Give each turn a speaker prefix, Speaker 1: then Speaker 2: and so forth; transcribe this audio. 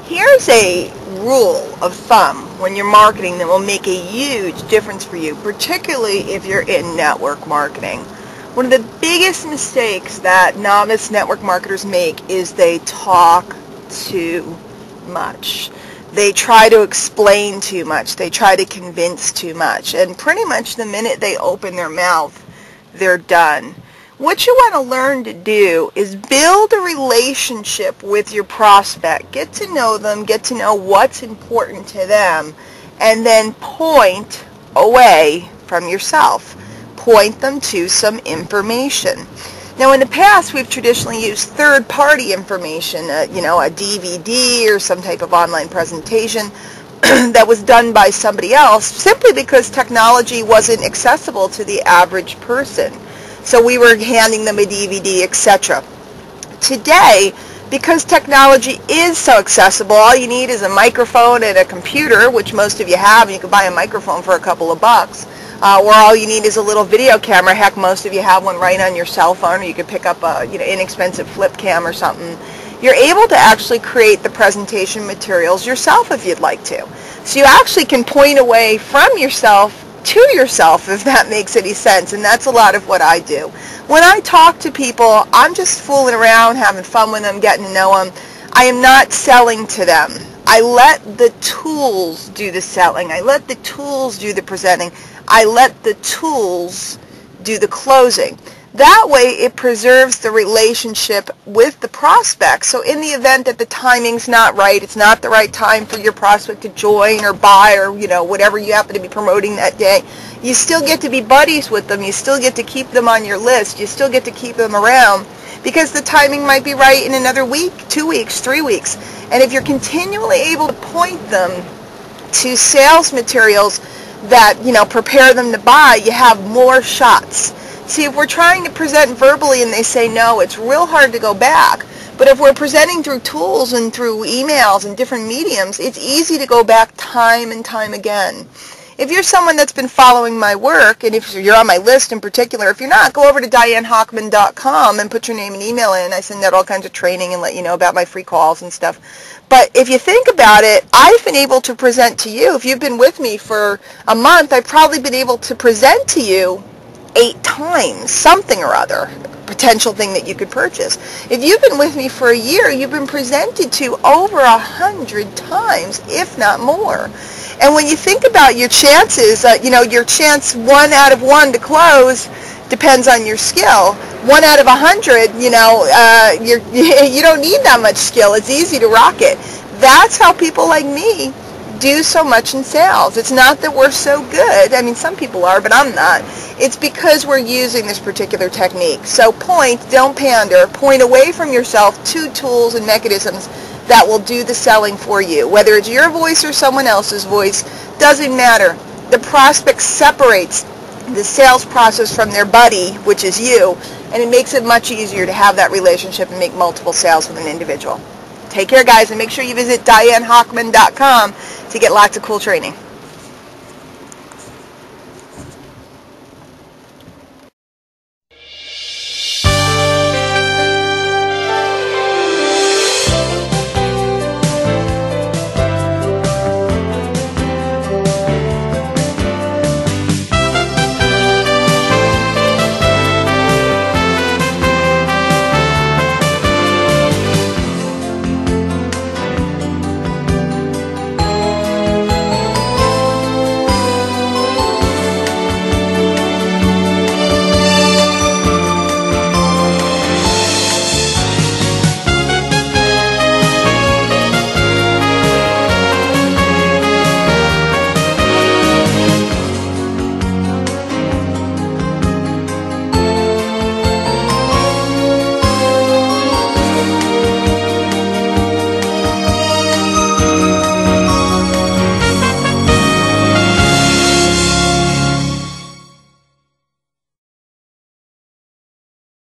Speaker 1: Here's a rule of thumb when you're marketing that will make a huge difference for you, particularly if you're in network marketing. One of the biggest mistakes that novice network marketers make is they talk too much. They try to explain too much. They try to convince too much. And pretty much the minute they open their mouth, they're done. What you want to learn to do is build a relationship with your prospect. Get to know them, get to know what's important to them, and then point away from yourself. Point them to some information. Now, in the past, we've traditionally used third-party information, a DVD or some type of online presentation that was done by somebody else, simply because technology wasn't accessible to the average person. So we were handing them a DVD, etc. Today, because technology is so accessible, all you need is a microphone and a computer, which most of you have, and you can buy a microphone for a couple of bucks. Or all you need is a little video camera. Heck, most of you have one right on your cell phone, or you could pick up a inexpensive flip cam or something. You're able to actually create the presentation materials yourself if you'd like to. So you actually can point away from yourself to yourself, if that makes any sense, and that's a lot of what I do. When I talk to people, I'm just fooling around, having fun with them, getting to know them. I am not selling to them. I let the tools do the selling. I let the tools do the presenting. I let the tools do the closing. That way it preserves the relationship with the prospect. So in the event that the timing's not right, it's not the right time for your prospect to join or buy or whatever you happen to be promoting that day, you still get to be buddies with them. You still get to keep them on your list. You still get to keep them around because the timing might be right in another week, 2 weeks, 3 weeks. And if you're continually able to point them to sales materials that prepare them to buy, you have more shots. See, if we're trying to present verbally and they say no, it's real hard to go back. But if we're presenting through tools and through emails and different mediums, it's easy to go back time and time again. If you're someone that's been following my work, and if you're on my list in particular, if you're not, go over to DianeHochman.com and put your name and email in. I send out all kinds of training and let you know about my free calls and stuff. But if you think about it, I've been able to present to you. If you've been with me for a month, I've probably been able to present to you 8 times, something or other, potential thing that you could purchase. If you've been with me for a year, you've been presented to over 100 times, if not more. And when you think about your chances, your chance 1 out of 1 to close depends on your skill. 1 out of 100, you don't need that much skill. It's easy to rock it. That's how people like me do so much in sales. It's not that we're so good. I mean, some people are, but I'm not. It's because we're using this particular technique. So point, don't pander. Point away from yourself to tools and mechanisms that will do the selling for you. Whether it's your voice or someone else's voice, doesn't matter. The prospect separates the sales process from their buddy, which is you, and it makes it much easier to have that relationship and make multiple sales with an individual. Take care, guys, and make sure you visit DianeHochman.com to get lots of cool training.